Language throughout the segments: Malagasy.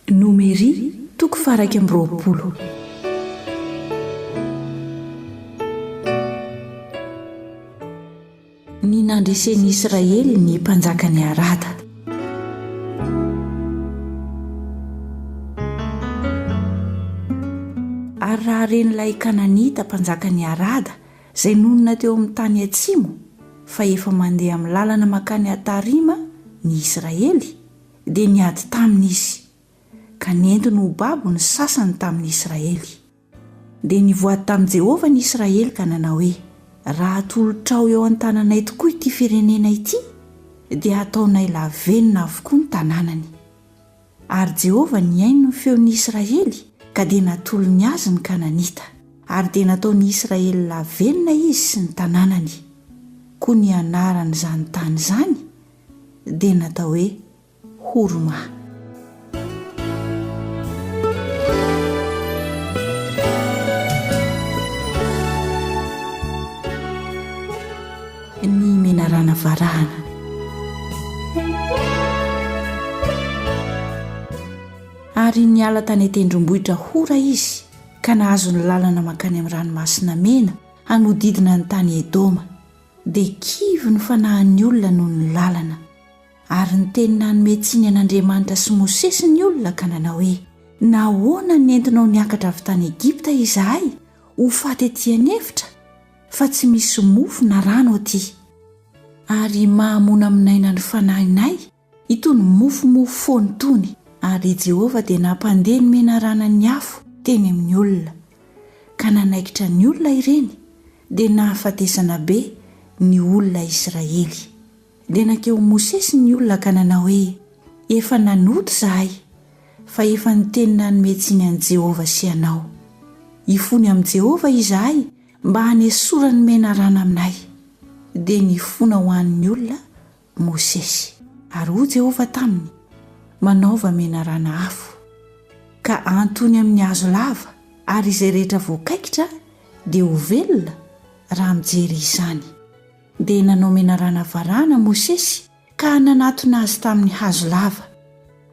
Nomery toko faraky amby roapolo. Ny nandresen'i Israely ny mpanjakany Arada. Ary raha ren'ilay Kananita mpanjakany Arada izay nonina teo amin'ny tany atsimo fa efa mandeha amin'ny lalana makany Atarima ny Israely dia niady taminy izy ka nentiny ho babo ny sasany tamin'ny Israely. Dia nivoady tamin'i Jehovah ny Israely ka nanao hoe, raha tolotrao eo an-tananay tokoa ity firenena ity dia ataonay lavenina avokoa ny tanànany. Ary Jehovah niaino ny feon'ny Israely ka dia natolony azy ny Kananita, ary dia nataon'ny Israely lavenina izy sy ny tanànany. Koa ny anaran'izany tany izany dia natao hoe Horma. Ny menarana varahana. Ary niala tany tendrombohitra Hora izy ka nahazo ny lalana makany amin'ny ranomasina mena hanodidina ny tany Edoma. Dia kivy ny fanahin'ny olona noho ny lalana. Ary ny teny nanome tsiny an'Andriamanitra sy Mosesy ny olona ka nanao hoe, nahoana nentinao niakatra avy tany Egipta izahay ho faty etỳ an'efitra fa tsy misy mofo na rano aty. Ary mahamona aminaina ny fanahinay itony mofomofo foany tony. Ary Jehovah dia nampandeha ny menarana ny afo teny amin'ny olona ka nanaikitra ny olona ireny dia nahafatesana be ny olona Israely. Dia nakeo Mosesy ny olona ka nanao hoe, efa nanoto izahay fa efa niteny nanome tsiny an'i Jehovah sy anao. Hifony amin'i Jehovah izahay mba hanesora ny menarana aminay. Dia nifona ho an'ny olona Mosesy. Ary ho Jehovah taminy, manaova menarana afo ka antony amin'ny hazo lava, ary izay rehetra voakaikitra dia ho velona raha mijery izany. Dia nanao menarana varahana Mosesy ka nanatona azy tamin'ny hazo lava.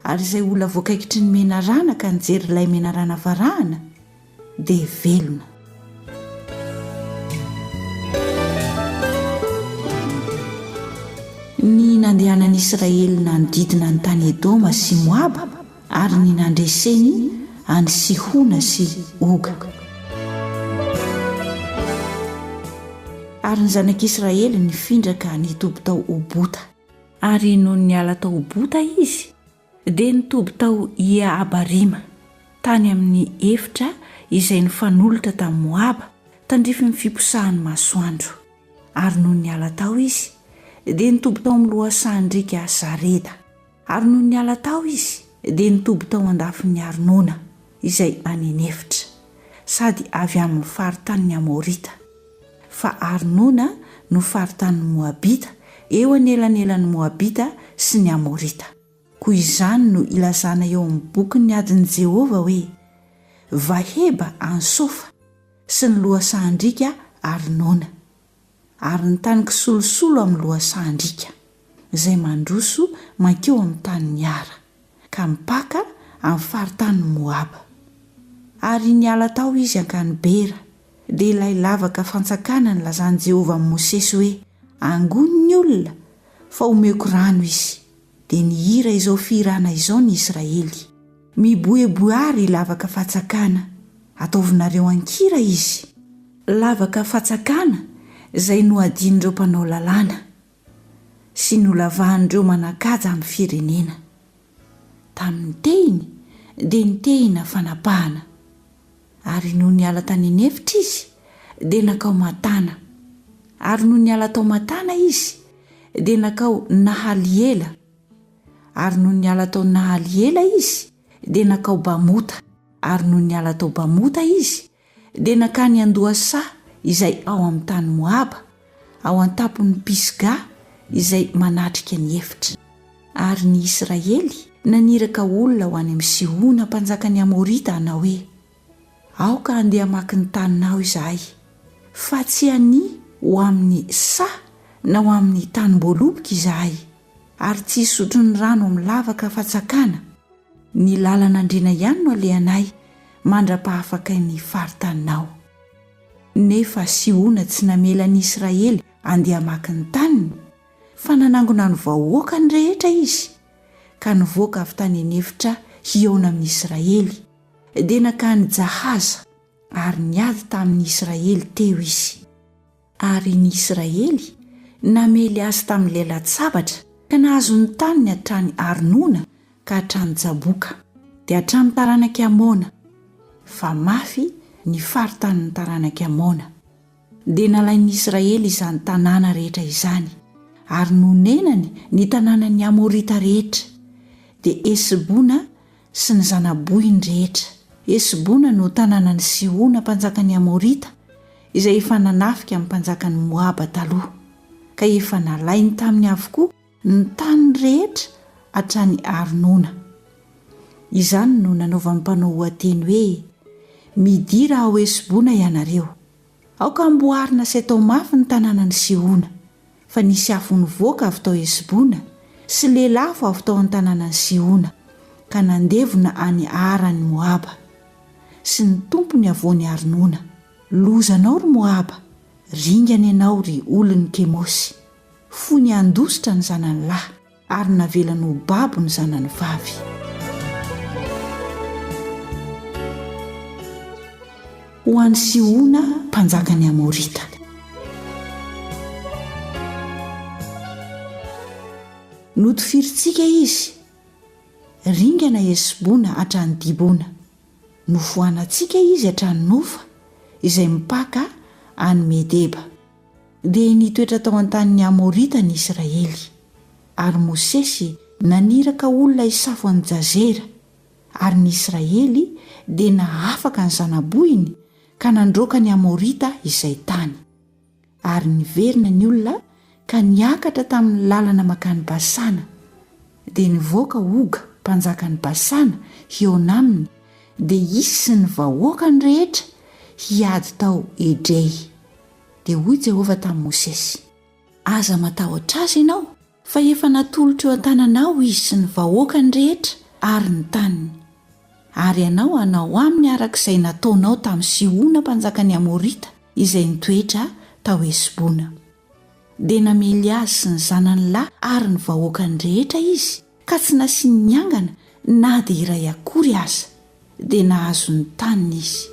Ary izay olona voakaikitry ny menarana ka nijery ilay menarana varahana dia velona. Ny nandehanan'i Israely nanodidina ny tany Edoma sy Moaba, ary ny nandreseny any Sihona sy Oga. Ary ny zanak'Israely nifindra ka nitoby tao Obota. Ary noho niala tao Obota izy dia nitoby tao Ia-Abarima tany amin'ny efitra izay nifanolotra tamin'ny Moaba tandrify ny fiposahan'ny masoandro. Ary noho niala tao izy dia nitoby tao amin'ny lohasan-drika Zareda. Ary noho niala tao izy dia nitoby tao andafin'ny Arnona izay any anefitra sady avy amin'ny faritanin'ny Amorita. Fa Arnona no faritanin'ny Moabita eo anelanelan'ny Moabita sy ny Amorita. Koa izany no ilazana eo amin'ny boky ny adin'i Jehovah hoe, Vaheba Ansofa sy ny lohasan-drika Arnona. Ary ny tany kisolosolo amin'ny lohasan-drika izay mandroso mankeo amin'ny tany Niara ka mipaka amin'ny faritanin'ny Moaba. Ary niala tao izy ankany Bera. Dia ilay lavaka fantsakana ny lazan'i Jehovah amin'ny Mosesy hoe, angony ny olona fa omeko rano izy. Dia nihira izao firana izao ny Israely, miboeboary lavaka fatsakana, ataovinareo ankira izy. Lavaka fatsakana izay noadin'ireo mpanao lalàna sy nolavahan'ireo manakaja amin'ny firenena. Tamin'ny tehiny dia nitehina fanapahana. Ary noho niala tany anefitra izy dia nakao Matana. Ary noho niala tao Matana izy dia nakao Nahaliela. Ary noho niala tao Nahaliela izy dia nakao Bamota. Ary noho niala tao Bamota izy dia nakany Andoasa izay ao amin'ny tany Moaba, ao an-tapon'ny Pisga izay manatrika ny efitra. Ary ny Israely naniraka olona ho any amin'ny Sihona mpanjakany Amorita hanao hoe, aoka andeha hamaky ny taninao izahay, fa tsy any ho amin'ny sa na ho amin'ny tany mboaloboka izahay. Ary tsy hisotro ny rano amin'ny lavaka fatsakana ny lalan'andriana ihany no alehanay mandra-pahafaka ny faritaninao. Nefa Siona tsy namela ny Israely andeha hamaky ny taniny, fa nanangona ny vahoaka ny rehetra izy, ka nivoaka avy tany anefitra hiaona amin'ny Israely, dia nakany jahaza ary niady tamin'ny Israely teo izy. Ary ny Israely namely azy tamin'ny lela-tsabatra, ka nahazo ny taniny hatrany Arnona ka hatrany Jaboka, dia hatrany taranaka Amona, fa mafy ny faritanin'ny taranaka Amona. Dia nalain'ny Israely izany tanàna rehetra izany, ary nonenany ny tanànan'ny Amorita rehetra, dia Esibona sy ny zanaboiny rehetra. Esibona no tanànan'ny Sihona mpanjakan'ny Amorita, izay efa nanafika amin'ny mpanjakan'ny Moaba taloha, ka efa nalainy taminy avokoa ny tany rehetra hatrany Arnona. Izany no nanaovan'ny mpanao hoateny hoe: midira ao Esibona ianareo, aoka amboarina sy atao mafy ny tanànan'ny Sihona, fa nisy afo nivoaka avy tao Esibona sy lelafo avy tao amin'ny tanànan'ny Sihona, ka nandevona any Aran'ny Moaba. Sy ny tompony avoany Arnona: lozanao ry Moaba, ringana ianao ry olon'ny Kemosy. Fony andositra ny zanany lahy, ary navelany ho babo ny zanany vavy. Ho an'ny Sihona mpanjakan'ny Amorita. Notifiritsika izy, ringana Esibona hatrany Dibona, nofoanantsika izy hatrany Nofa izay mipaka any Medeba. Dia nitoetra tao an-tanin'ny Amorita ny Israely, ary Mosesy naniraka olona hisafo an'i Jazera, ary ny Israely dia nahafaka ny zanaboiny ka nandroaka ny Amorita izay tany. Ary niverina ny olona ka niakatra tamin'ny lalana makany Basana, dia nivoaka Oga mpanjakan'ny Basana hiaona aminy, dia izy sy ny vahoakany rehetra hiady tao Edrei. Dia hoy Jehovah tamin'i Mosesy: aza matahotra azy ianao, fa efa natolotra eo an-tananao izy sy ny vahoakany rehetra ary ny taniny. Ary ianao hanao aminy arak'izay nataonao tamin'ny Sihona mpanjakan'ny Amorita izay nitoetra tao Esibona. Dia namely azy sy ny zanany lahy ary ny vahoakany rehetra izy, ka tsy nasiany niangana na dia iray akory aza, dia nahazo ny taniny izy.